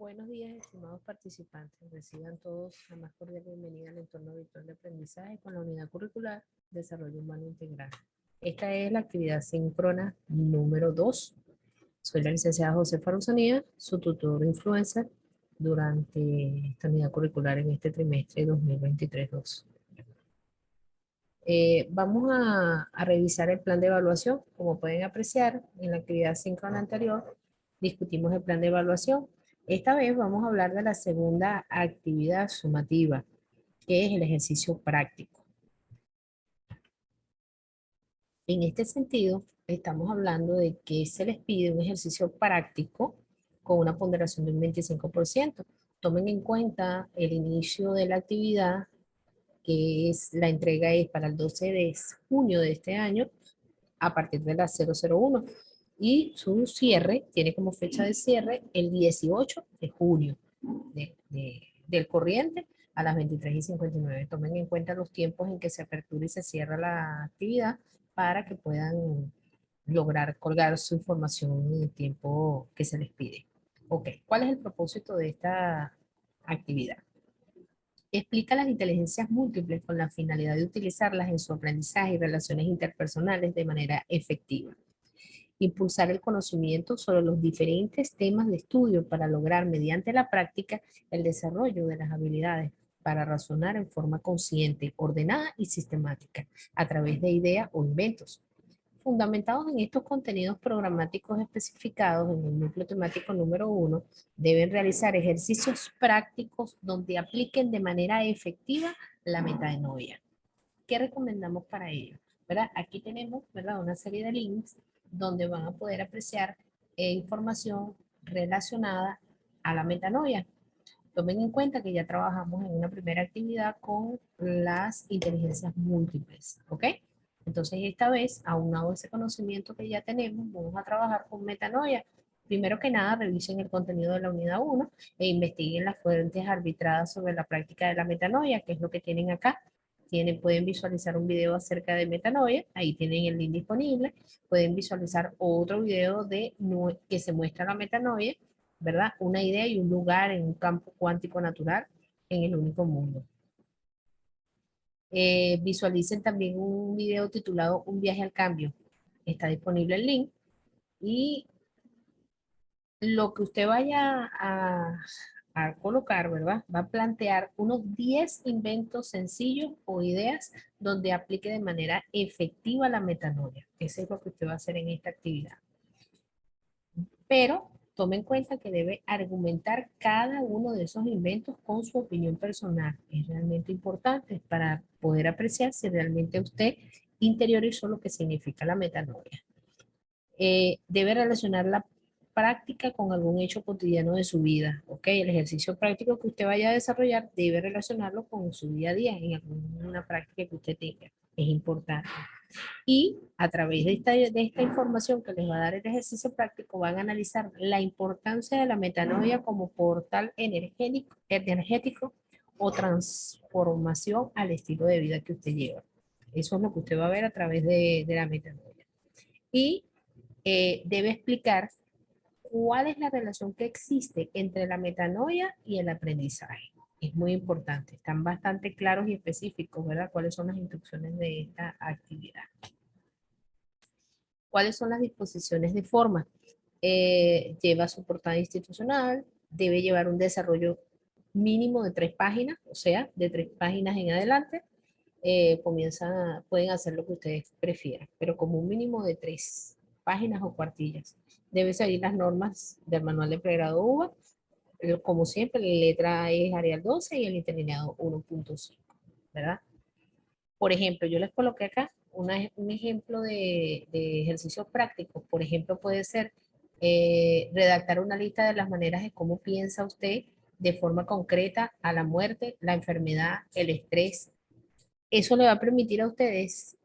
Buenos días, estimados participantes. Reciban todos la más cordial bienvenida al entorno virtual de aprendizaje con la unidad curricular Desarrollo Humano Integral. Esta es la actividad síncrona número 2. Soy la licenciada Josefa Rosanía, su tutor influencer durante esta unidad curricular en este trimestre 2023-2. Vamos a revisar el plan de evaluación. Como pueden apreciar, en la actividad síncrona anterior discutimos el plan de evaluación. Esta vez vamos a hablar de la segunda actividad sumativa, que es el ejercicio práctico. En este sentido, estamos hablando de que se les pide un ejercicio práctico con una ponderación del 25%. Tomen en cuenta el inicio de la actividad, que es la entrega es para el 12 de junio de este año, a partir de las 001. Y su cierre tiene como fecha de cierre el 18 de junio del corriente a las 23:59. Tomen en cuenta los tiempos en que se apertura y se cierra la actividad para que puedan lograr colgar su información en el tiempo que se les pide. Ok, ¿cuál es el propósito de esta actividad? Explica las inteligencias múltiples con la finalidad de utilizarlas en su aprendizaje y relaciones interpersonales de manera efectiva. Impulsar el conocimiento sobre los diferentes temas de estudio para lograr mediante la práctica el desarrollo de las habilidades para razonar en forma consciente, ordenada y sistemática a través de ideas o inventos. Fundamentados en estos contenidos programáticos especificados en el núcleo temático número 1, deben realizar ejercicios prácticos donde apliquen de manera efectiva la metanoia. ¿Qué recomendamos para ello? ¿Verdad? Aquí tenemos, ¿verdad?, una serie de links donde van a poder apreciar información relacionada a la metanoia. Tomen en cuenta que ya trabajamos en una primera actividad con las inteligencias múltiples, ¿ok? Entonces esta vez, aunado ese conocimiento que ya tenemos, vamos a trabajar con metanoia. Primero que nada, revisen el contenido de la unidad 1 e investiguen las fuentes arbitradas sobre la práctica de la metanoia, que es lo que tienen acá. Pueden visualizar un video acerca de metanoia, ahí tienen el link disponible. Pueden visualizar otro video que se muestra la metanoia, ¿verdad? Una idea y un lugar en un campo cuántico natural en el único mundo. Visualicen también un video titulado Un viaje al cambio. Está disponible el link. Y lo que usted vaya a colocar, ¿verdad? Va a plantear unos 10 inventos sencillos o ideas donde aplique de manera efectiva la metanoia. Eso es lo que usted va a hacer en esta actividad. Pero tome en cuenta que debe argumentar cada uno de esos inventos con su opinión personal. Es realmente importante para poder apreciar si realmente usted interiorizó lo que significa la metanoia. Debe relacionar la práctica con algún hecho cotidiano de su vida, ¿ok? El ejercicio práctico que usted vaya a desarrollar debe relacionarlo con su día a día, en alguna práctica que usted tenga. Es importante. Y a través de esta información que les va a dar el ejercicio práctico, van a analizar la importancia de la metanoia como portal energético o transformación al estilo de vida que usted lleva. Eso es lo que usted va a ver a través de la metanoia. Y debe explicar cuál es la relación que existe entre la metanoia y el aprendizaje. Es muy importante, están bastante claros y específicos, ¿verdad? ¿Cuáles son las instrucciones de esta actividad? ¿Cuáles son las disposiciones de forma? Lleva su portada institucional, debe llevar un desarrollo mínimo de 3 páginas, o sea, de 3 páginas en adelante. Pueden hacer lo que ustedes prefieran, pero como un mínimo de 3 páginas o cuartillas. Debe seguir las normas del manual de pregrado UBA. Como siempre, la letra es Arial 12 y el interlineado 1.5, ¿verdad? Por ejemplo, yo les coloqué acá un ejemplo de ejercicios prácticos. Por ejemplo, puede ser redactar una lista de las maneras de cómo piensa usted de forma concreta a la muerte, la enfermedad, el estrés. Eso le va a permitir a ustedes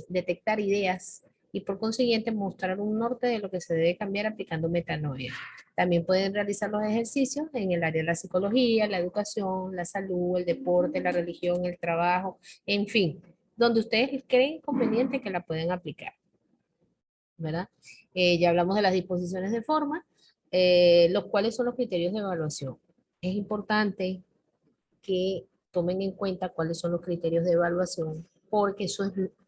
detectar ideas y por consiguiente mostrar un norte de lo que se debe cambiar aplicando metanoia. También pueden realizar los ejercicios en el área de la psicología, la educación, la salud, el deporte, la religión, el trabajo, en fin, donde ustedes creen conveniente que la pueden aplicar, ¿verdad? Ya hablamos de las disposiciones de forma. Los cuales son los criterios de evaluación. Es importante que tomen en cuenta cuáles son los criterios de evaluación, porque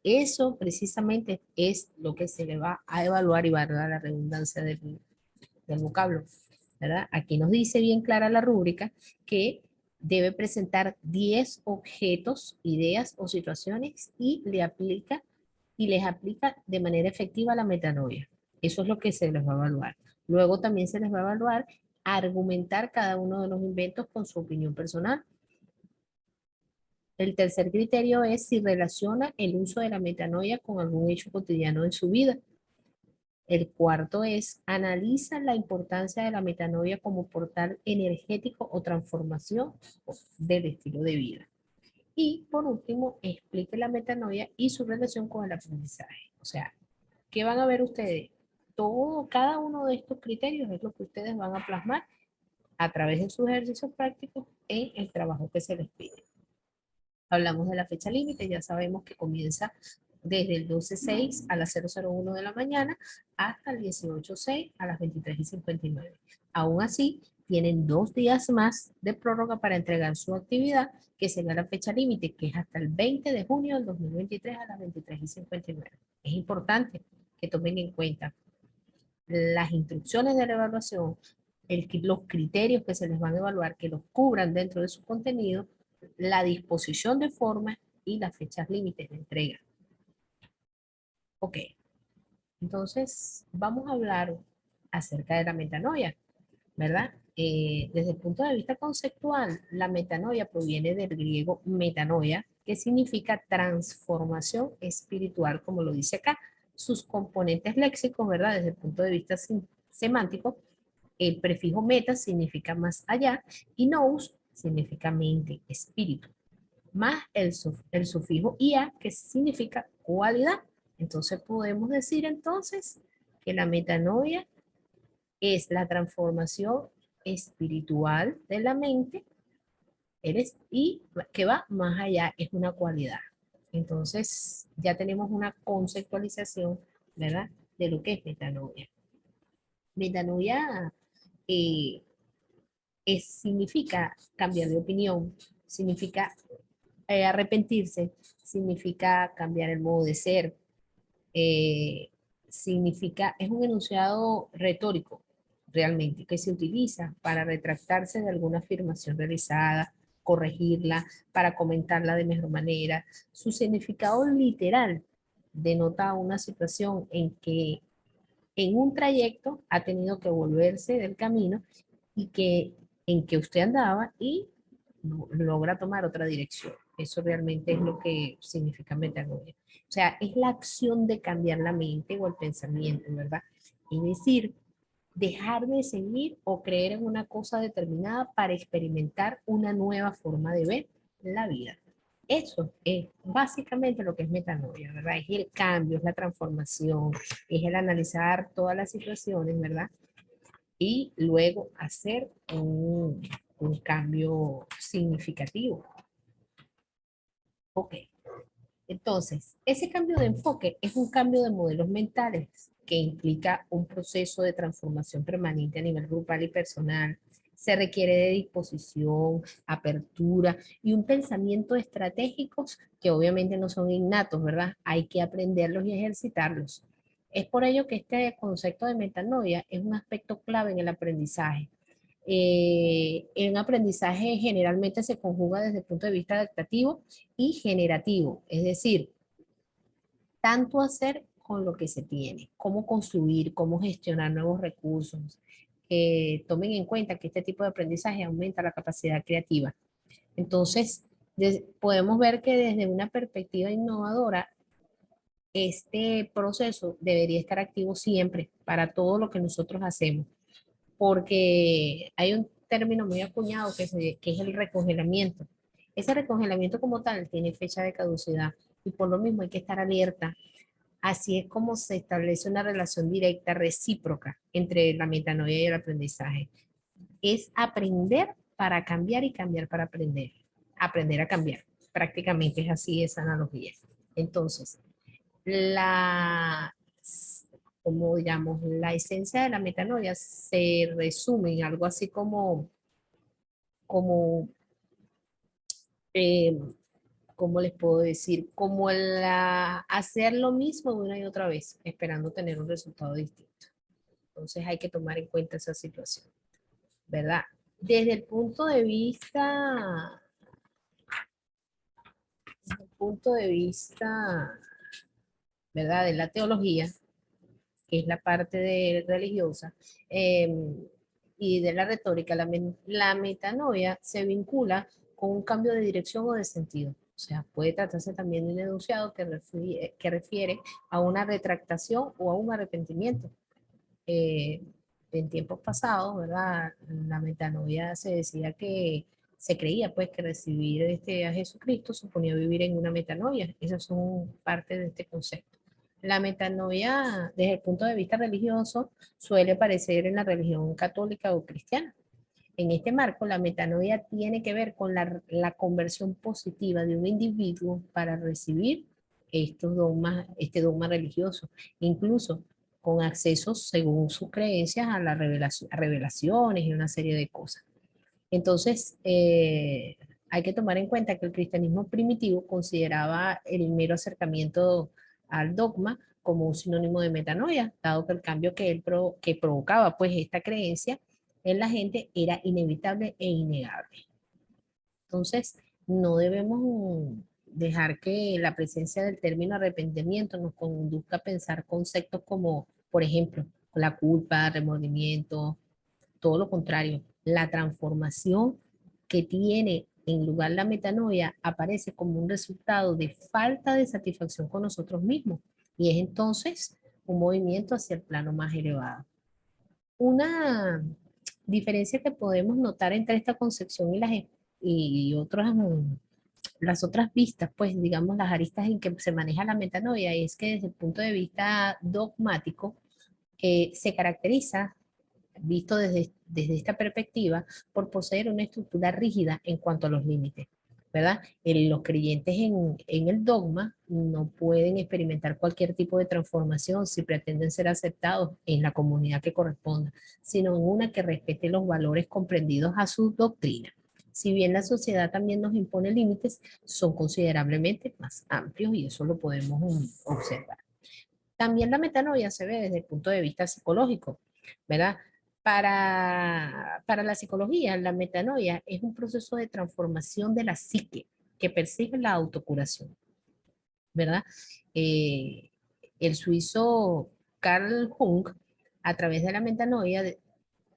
eso precisamente es lo que se le va a evaluar y va a dar la redundancia del vocablo, ¿verdad? Aquí nos dice bien clara la rúbrica que debe presentar 10 objetos, ideas o situaciones y les aplica de manera efectiva la metanoia. Eso es lo que se les va a evaluar. Luego también se les va a evaluar argumentar cada uno de los inventos con su opinión personal. El tercer criterio es si relaciona el uso de la metanoia con algún hecho cotidiano en su vida. El cuarto es analiza la importancia de la metanoia como portal energético o transformación del estilo de vida. Y por último, explique la metanoia y su relación con el aprendizaje. O sea, ¿qué van a ver ustedes? Cada uno de estos criterios es lo que ustedes van a plasmar a través de sus ejercicios prácticos en el trabajo que se les pide. Hablamos de la fecha límite, ya sabemos que comienza desde el 12:06 a las 001 de la mañana hasta el 18:06 a las 23:59. Aún así, tienen 2 días más de prórroga para entregar su actividad, que será la fecha límite, que es hasta el 20 de junio del 2023 a las 23:59. Es importante que tomen en cuenta las instrucciones de la evaluación, los criterios que se les van a evaluar, que los cubran dentro de su contenido, la disposición de forma y las fechas límites de entrega. Ok, entonces vamos a hablar acerca de la metanoia, ¿verdad? Desde el punto de vista conceptual, la metanoia proviene del griego metanoia, que significa transformación espiritual, como lo dice acá. Sus componentes léxicos, ¿verdad? Desde el punto de vista semántico, el prefijo meta significa más allá y nous significa mente, espíritu, más el sufijo ia que significa cualidad. Entonces podemos decir entonces que la metanoia es la transformación espiritual de la mente y que va más allá, es una cualidad. Entonces ya tenemos una conceptualización, ¿verdad? De lo que es metanoia. Metanoia eh, significa cambiar de opinión, significa arrepentirse, significa cambiar el modo de ser, eh, es un enunciado retórico realmente que se utiliza para retractarse de alguna afirmación realizada, corregirla, para comentarla de mejor manera. Su significado literal denota una situación en que en un trayecto ha tenido que volverse del camino y en que usted andaba y logra tomar otra dirección. Eso realmente es lo que significa metanoia. O sea, es la acción de cambiar la mente o el pensamiento, ¿verdad? Es decir, dejar de seguir o creer en una cosa determinada para experimentar una nueva forma de ver la vida. Eso es básicamente lo que es metanoia, ¿verdad? Es el cambio, es la transformación, es el analizar todas las situaciones, ¿verdad? Y luego hacer un cambio significativo. Ok, entonces, ese cambio de enfoque es un cambio de modelos mentales que implica un proceso de transformación permanente a nivel grupal y personal. Se requiere de disposición, apertura y un pensamiento estratégicos que obviamente no son innatos, ¿verdad? Hay que aprenderlos y ejercitarlos. Es por ello que este concepto de metanoia es un aspecto clave en el aprendizaje. En aprendizaje generalmente se conjuga desde el punto de vista adaptativo y generativo, es decir, tanto hacer con lo que se tiene, cómo construir, cómo gestionar nuevos recursos. Tomen en cuenta que este tipo de aprendizaje aumenta la capacidad creativa. Entonces, podemos ver que desde una perspectiva innovadora, este proceso debería estar activo siempre para todo lo que nosotros hacemos, porque hay un término muy acuñado que es el recongelamiento. Ese recongelamiento como tal tiene fecha de caducidad y por lo mismo hay que estar alerta. Así es como se establece una relación directa, recíproca entre la metanoia y el aprendizaje. Es aprender para cambiar y cambiar para aprender. Aprender a cambiar. Prácticamente es así esa analogía. Entonces, la, como digamos, la esencia de la metanoia se resume en algo así como eh, ¿cómo les puedo decir? Como hacer lo mismo una y otra vez, esperando tener un resultado distinto. Entonces hay que tomar en cuenta esa situación, ¿verdad? Desde el punto de vista, ¿verdad? De la teología, que es la parte religiosa, eh, y de la retórica, la metanoia se vincula con un cambio de dirección o de sentido. O sea, puede tratarse también de un enunciado que refiere a una retractación o a un arrepentimiento. eh, en tiempos pasados, ¿verdad? La metanoia se decía que se creía pues que recibir a Jesucristo suponía vivir en una metanoia. Esas son parte de este concepto. La metanoia, desde el punto de vista religioso, suele aparecer en la religión católica o cristiana. En este marco, la metanoia tiene que ver con la conversión positiva de un individuo para recibir este dogma religioso, incluso con acceso, según sus creencias, a, a revelaciones y una serie de cosas. Entonces, hay que tomar en cuenta que el cristianismo primitivo consideraba el mero acercamiento al dogma como un sinónimo de metanoia, dado que el cambio que provocaba pues esta creencia en la gente era inevitable e innegable. Entonces, no debemos dejar que la presencia del término arrepentimiento nos conduzca a pensar conceptos como, por ejemplo, la culpa, remordimiento, todo lo contrario, la transformación que tiene en lugar la metanoia aparece como un resultado de falta de satisfacción con nosotros mismos y es entonces un movimiento hacia el plano más elevado. Una diferencia que podemos notar entre esta concepción y otras, las otras vistas, pues digamos las aristas en que se maneja la metanoia, es que desde el punto de vista dogmático se caracteriza visto desde esta perspectiva, por poseer una estructura rígida en cuanto a los límites, ¿verdad? Los creyentes en el dogma no pueden experimentar cualquier tipo de transformación si pretenden ser aceptados en la comunidad que corresponda, sino en una que respete los valores comprendidos a su doctrina. Si bien la sociedad también nos impone límites, son considerablemente más amplios y eso lo podemos observar. También la metanoia se ve desde el punto de vista psicológico, ¿verdad? Para la psicología, la metanoia es un proceso de transformación de la psique que persigue la autocuración, ¿verdad? Eh, el suizo Carl Jung, a través de la metanoia,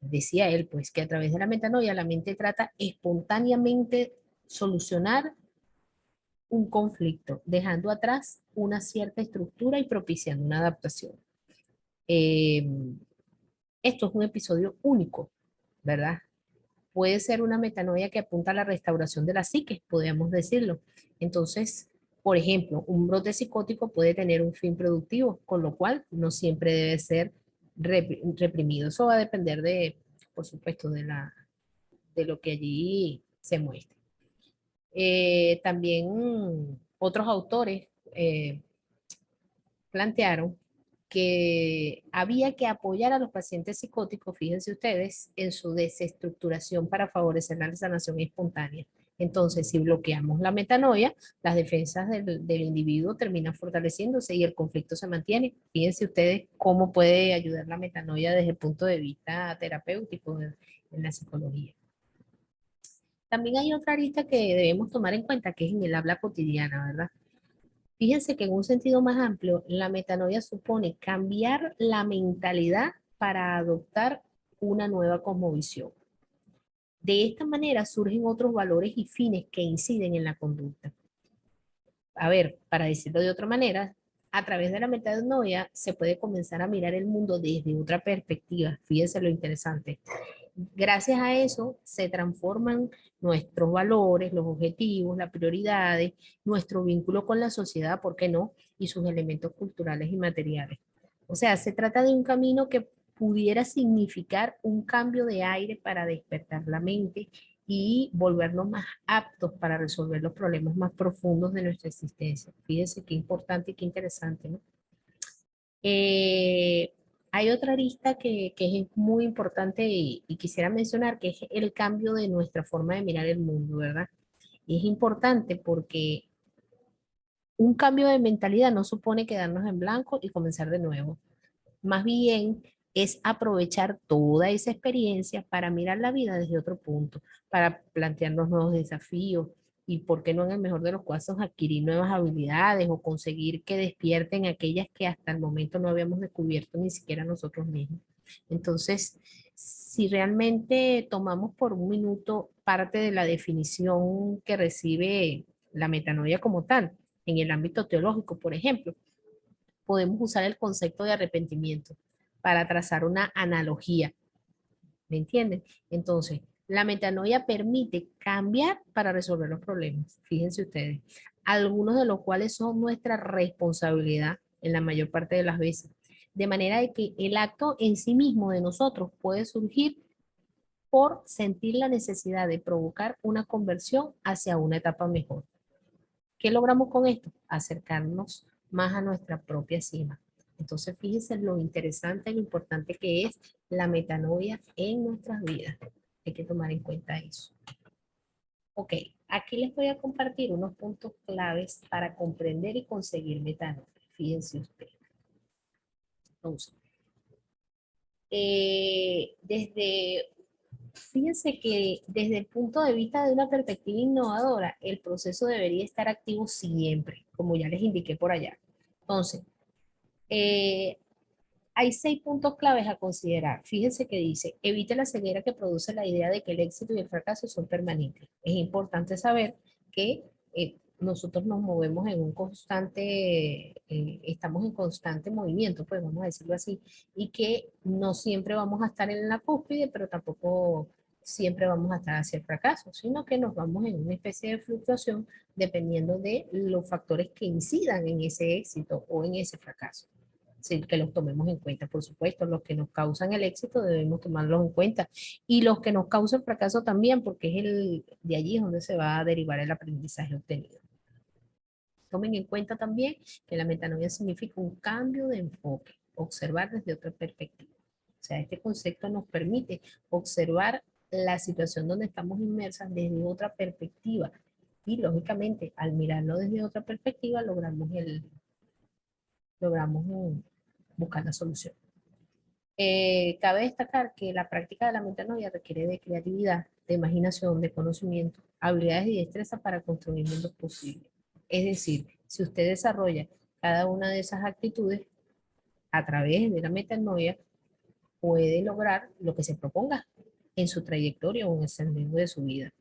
decía él, pues, que a través de la metanoia la mente trata espontáneamente solucionar un conflicto, dejando atrás una cierta estructura y propiciando una adaptación. Eh, Esto es un episodio único, ¿verdad? Puede ser una metanoia que apunta a la restauración de la psique, podríamos decirlo. Entonces, por ejemplo, un brote psicótico puede tener un fin productivo, con lo cual no siempre debe ser reprimido. Eso va a depender por supuesto, de lo que allí se muestre. También otros autores plantearon que había que apoyar a los pacientes psicóticos, fíjense ustedes, en su desestructuración para favorecer la sanación espontánea. Entonces, si bloqueamos la metanoia, las defensas del individuo terminan fortaleciéndose y el conflicto se mantiene. Fíjense ustedes cómo puede ayudar la metanoia desde el punto de vista terapéutico en la psicología. También hay otra arista que debemos tomar en cuenta, que es en el habla cotidiana, ¿verdad? Fíjense que en un sentido más amplio, la metanoia supone cambiar la mentalidad para adoptar una nueva cosmovisión. De esta manera surgen otros valores y fines que inciden en la conducta. A ver, para decirlo de otra manera, a través de la metanoia se puede comenzar a mirar el mundo desde otra perspectiva. Fíjense lo interesante. Gracias a eso se transforman nuestros valores, los objetivos, las prioridades, nuestro vínculo con la sociedad, ¿por qué no? Y sus elementos culturales y materiales. O sea, se trata de un camino que pudiera significar un cambio de aire para despertar la mente y volvernos más aptos para resolver los problemas más profundos de nuestra existencia. Fíjense qué importante y qué interesante, ¿no? Eh, Hay otra arista que es muy importante y quisiera mencionar, que es el cambio de nuestra forma de mirar el mundo, ¿verdad? Y es importante porque un cambio de mentalidad no supone quedarnos en blanco y comenzar de nuevo. Más bien es aprovechar toda esa experiencia para mirar la vida desde otro punto, para plantearnos nuevos desafíos y, por qué no, en el mejor de los casos, adquirir nuevas habilidades o conseguir que despierten aquellas que hasta el momento no habíamos descubierto ni siquiera nosotros mismos. Entonces, si realmente tomamos por un minuto parte de la definición que recibe la metanoia como tal, en el ámbito teológico, por ejemplo, podemos usar el concepto de arrepentimiento para trazar una analogía, ¿me entienden? Entonces, la metanoia permite cambiar para resolver los problemas, fíjense ustedes, algunos de los cuales son nuestra responsabilidad en la mayor parte de las veces, de manera de que el acto en sí mismo de nosotros puede surgir por sentir la necesidad de provocar una conversión hacia una etapa mejor. ¿Qué logramos con esto? Acercarnos más a nuestra propia cima. Entonces, fíjense lo interesante y lo importante que es la metanoia en nuestras vidas. Hay que tomar en cuenta eso. Ok, aquí les voy a compartir unos puntos claves para comprender y conseguir metanoia. Fíjense ustedes. Entonces, desde fíjense que desde el punto de vista de una perspectiva innovadora, el proceso debería estar activo siempre, como ya les indiqué por allá. Entonces, eh, hay 6 puntos claves a considerar. Fíjense que dice, evite la ceguera que produce la idea de que el éxito y el fracaso son permanentes. Es importante saber que nosotros nos movemos en un constante, estamos en constante movimiento, pues vamos a decirlo así, y que no siempre vamos a estar en la cúspide, pero tampoco siempre vamos a estar hacia el fracaso, sino que nos vamos en una especie de fluctuación dependiendo de los factores que incidan en ese éxito o en ese fracaso. Sí, que los tomemos en cuenta, por supuesto, los que nos causan el éxito debemos tomarlos en cuenta y los que nos causan fracaso también, porque es de allí es donde se va a derivar el aprendizaje obtenido. Tomen en cuenta también que la metanoia significa un cambio de enfoque, observar desde otra perspectiva. O sea, este concepto nos permite observar la situación donde estamos inmersas desde otra perspectiva y, lógicamente, al mirarlo desde otra perspectiva logramos buscar la solución. Cabe destacar que la práctica de la metanoia requiere de creatividad, de imaginación, de conocimiento, habilidades y destreza para construir mundos posibles. Es decir, si usted desarrolla cada una de esas actitudes a través de la metanoia, puede lograr lo que se proponga en su trayectoria o en el sentido de su vida.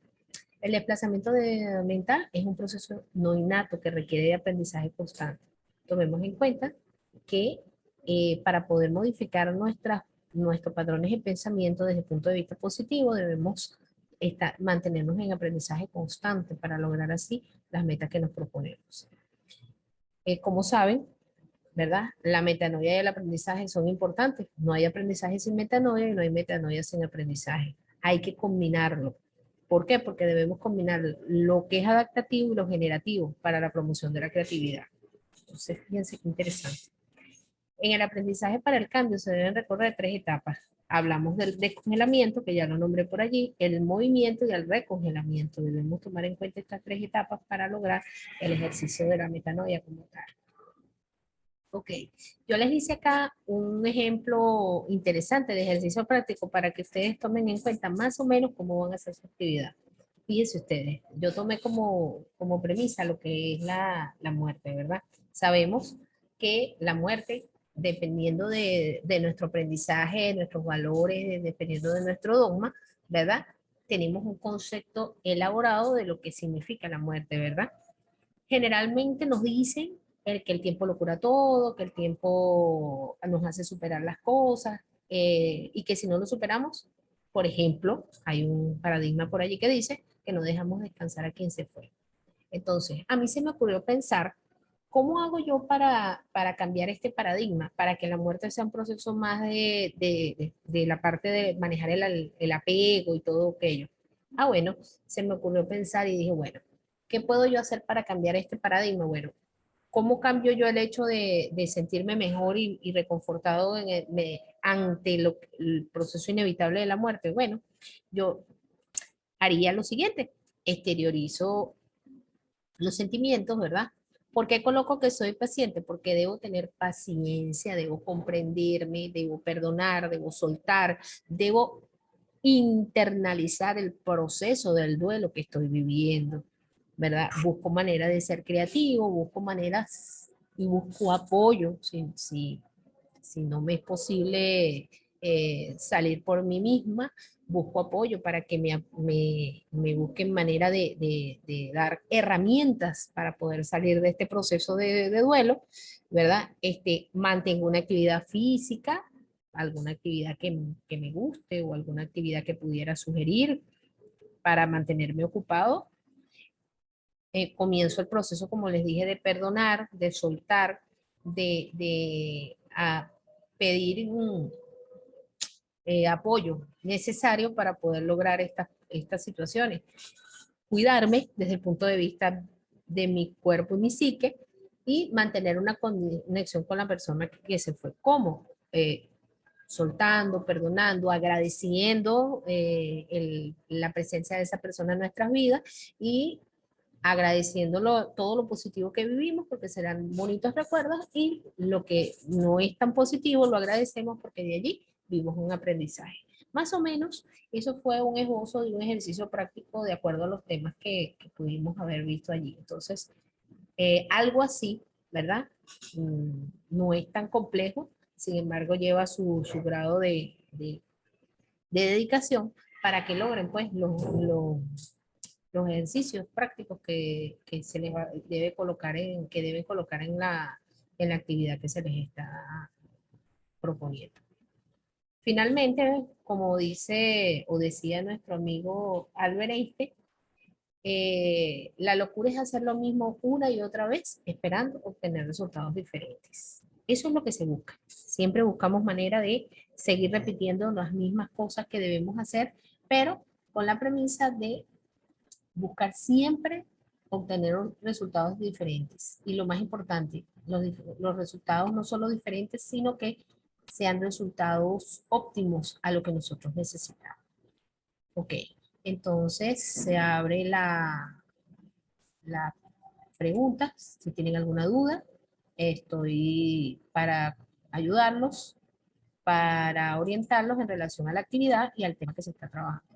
El desplazamiento mental es un proceso no innato que requiere de aprendizaje constante. Tomemos en cuenta que para poder modificar nuestros patrones de pensamiento desde el punto de vista positivo, debemos mantenernos en aprendizaje constante para lograr así las metas que nos proponemos. Como saben, ¿verdad? La metanoia y el aprendizaje son importantes. No hay aprendizaje sin metanoia y no hay metanoia sin aprendizaje. Hay que combinarlo. ¿Por qué? Porque debemos combinar lo que es adaptativo y lo generativo para la promoción de la creatividad. Entonces, fíjense qué interesante. En el aprendizaje para el cambio se deben recorrer 3 etapas. Hablamos del descongelamiento, que ya lo nombré por allí, el movimiento y el recongelamiento. Debemos tomar en cuenta estas 3 etapas para lograr el ejercicio de la metanoia como tal. Ok, yo les hice acá un ejemplo interesante de ejercicio práctico para que ustedes tomen en cuenta más o menos cómo van a hacer su actividad. Fíjense ustedes, yo tomé como premisa lo que es la muerte, ¿verdad? Sabemos que la muerte, dependiendo de nuestro aprendizaje, de nuestros valores, dependiendo de nuestro dogma, ¿verdad? Tenemos un concepto elaborado de lo que significa la muerte, ¿verdad? Generalmente nos dicen que el tiempo lo cura todo, que el tiempo nos hace superar las cosas y que si no lo superamos, por ejemplo, hay un paradigma por allí que dice que no dejamos descansar a quien se fue. Entonces, a mí se me ocurrió pensar, ¿cómo hago yo para cambiar este paradigma? Para que la muerte sea un proceso más de la parte de manejar el apego y todo aquello. Ah, bueno, se me ocurrió pensar y dije, bueno, ¿qué puedo yo hacer para cambiar este paradigma? Bueno, ¿cómo cambio yo el hecho de sentirme mejor y reconfortado ante el proceso inevitable de la muerte? Bueno, yo haría lo siguiente, exteriorizo los sentimientos, ¿verdad? ¿Por qué coloco que soy paciente? Porque debo tener paciencia, debo comprenderme, debo perdonar, debo soltar, debo internalizar el proceso del duelo que estoy viviendo, ¿verdad? Busco manera de ser creativo, busco maneras y busco apoyo si no me es posible salir por mí misma, busco apoyo para que me busquen manera de dar herramientas para poder salir de este proceso de duelo, ¿verdad? Mantengo una actividad física, alguna actividad que me guste o alguna actividad que pudiera sugerir para mantenerme ocupado. Comienzo el proceso, como les dije, de perdonar, de soltar, de pedir apoyo necesario para poder lograr estas situaciones. Cuidarme desde el punto de vista de mi cuerpo y mi psique y mantener una conexión con la persona que se fue. ¿Cómo? Soltando, perdonando, agradeciendo la presencia de esa persona en nuestras vidas y agradeciéndolo todo lo positivo que vivimos porque serán bonitos recuerdos y lo que no es tan positivo lo agradecemos porque de allí vimos un aprendizaje. Más o menos, eso fue un esbozo de un ejercicio práctico de acuerdo a los temas que pudimos haber visto allí. Entonces, algo así, ¿verdad? No es tan complejo, sin embargo, lleva su grado de dedicación para que logren pues los ejercicios prácticos que se les debe colocar que deben colocar en la actividad que se les está proponiendo. Finalmente, como dice o decía nuestro amigo Albert Einstein, la locura es hacer lo mismo una y otra vez, esperando obtener resultados diferentes. Eso es lo que se busca. Siempre buscamos manera de seguir repitiendo las mismas cosas que debemos hacer, pero con la premisa de buscar siempre obtener resultados diferentes. Y lo más importante, los resultados no solo diferentes, sino que sean resultados óptimos a lo que nosotros necesitamos. Ok, entonces se abre la pregunta, si tienen alguna duda, estoy para ayudarlos, para orientarlos en relación a la actividad y al tema que se está trabajando.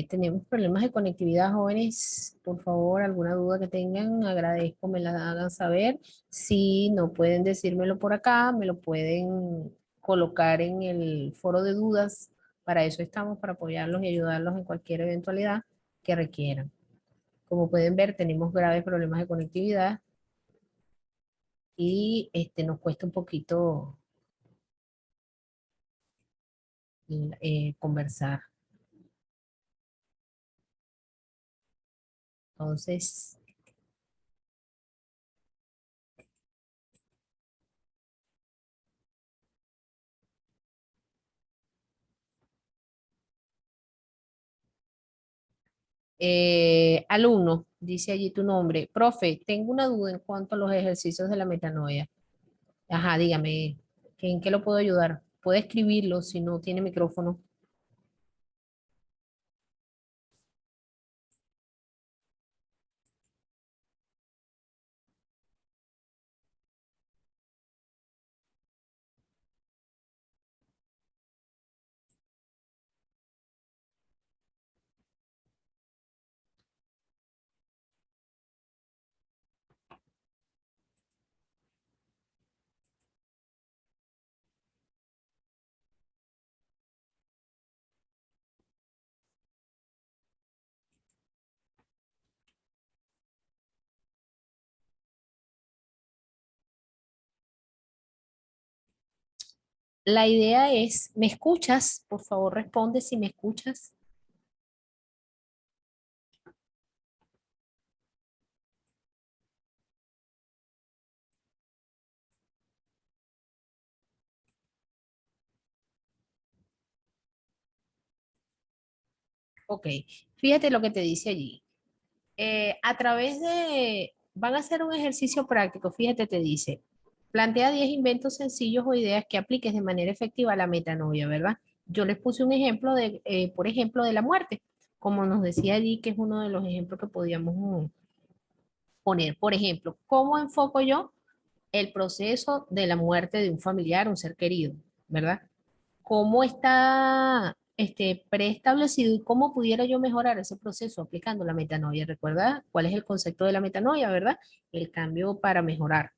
Tenemos problemas de conectividad, jóvenes. Por favor, alguna duda que tengan, agradezco me la hagan saber. Si no pueden decírmelo por acá, me lo pueden colocar en el foro de dudas Para eso estamos, para apoyarlos y ayudarlos en cualquier eventualidad que requieran. Como pueden ver, tenemos graves problemas de conectividad y nos cuesta un poquito conversar. Entonces, alumno, dice allí tu nombre. Profe, tengo una duda en cuanto a los ejercicios de la metanoia. Ajá, dígame, ¿en qué lo puedo ayudar? Puede escribirlo si no tiene micrófono. La idea es, ¿me escuchas? Por favor, responde si me escuchas. Ok, fíjate lo que te dice allí. A través de, van a hacer un ejercicio práctico, fíjate, te dice, plantea 10 inventos sencillos o ideas que apliques de manera efectiva a la metanoia, ¿verdad? Yo les puse un ejemplo de, por ejemplo, de la muerte, como nos decía allí, que es uno de los ejemplos que podíamos poner. Por ejemplo, ¿cómo enfoco yo el proceso de la muerte de un familiar, un ser querido, ¿verdad? ¿Cómo está preestablecido y cómo pudiera yo mejorar ese proceso aplicando la metanoia? ¿Recuerda cuál es el concepto de la metanoia, verdad? El cambio para mejorar.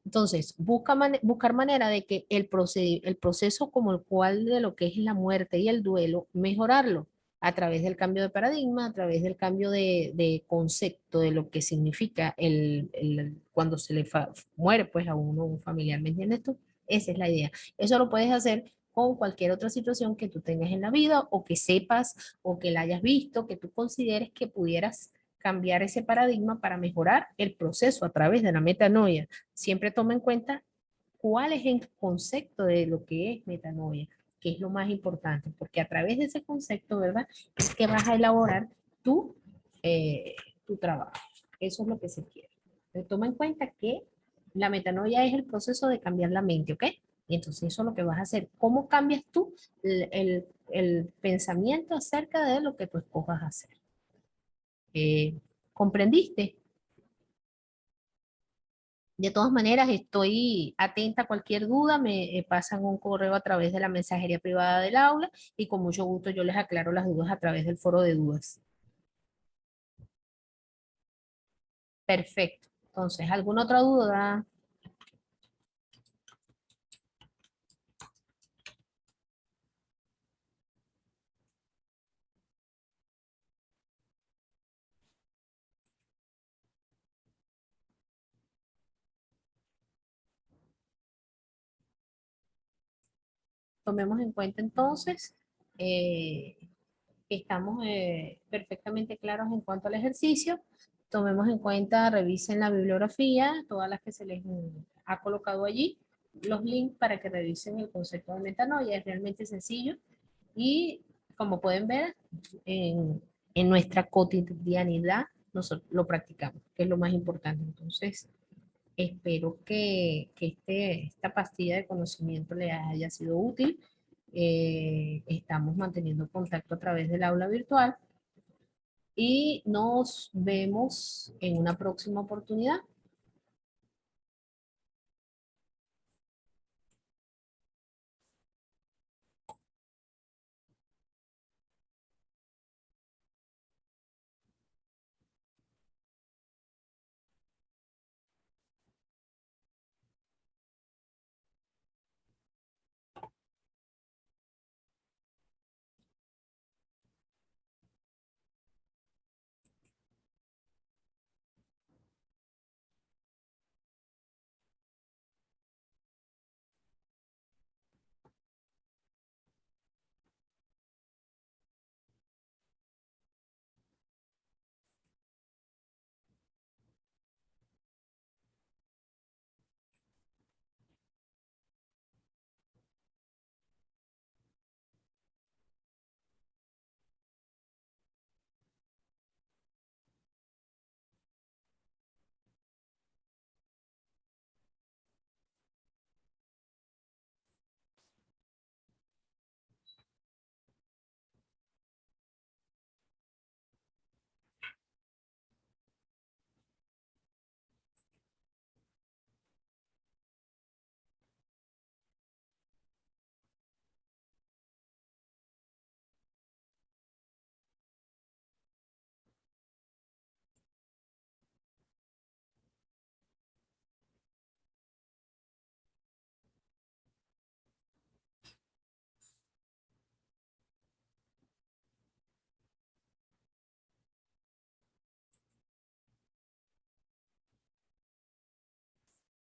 Entonces, buscar manera de que el proceso como el cual de lo que es la muerte y el duelo, mejorarlo a través del cambio de paradigma, a través del cambio de concepto de lo que significa cuando se le muere pues a uno un familiar, ¿me entiendes tú? Esa es la idea. Eso lo puedes hacer con cualquier otra situación que tú tengas en la vida o que sepas o que la hayas visto, que tú consideres que pudieras cambiar ese paradigma para mejorar el proceso a través de la metanoia. Siempre toma en cuenta cuál es el concepto de lo que es metanoia, que es lo más importante, porque a través de ese concepto, ¿verdad? Es que vas a elaborar tu, eh, tu trabajo. Eso es lo que se quiere. Entonces, toma en cuenta que la metanoia es el proceso de cambiar la mente, ¿ok? Entonces eso es lo que vas a hacer. ¿Cómo cambias tú el pensamiento acerca de lo que tú escojas hacer? ¿Comprendiste? De todas maneras, estoy atenta a cualquier duda, me pasan un correo a través de la mensajería privada del aula y con mucho gusto yo les aclaro las dudas a través del foro de dudas. Perfecto. Entonces, ¿alguna otra duda? Tomemos en cuenta entonces eh, que estamos perfectamente claros en cuanto al ejercicio. Tomemos en cuenta, revisen la bibliografía, todas las que se les ha colocado allí, los links para que revisen el concepto de metanoia. Es realmente sencillo y como pueden ver, en nuestra cotidianidad nosotros lo practicamos, que es lo más importante. Entonces, espero que esta pastilla de conocimiento les haya sido útil. Estamos manteniendo contacto a través del aula virtual y nos vemos en una próxima oportunidad.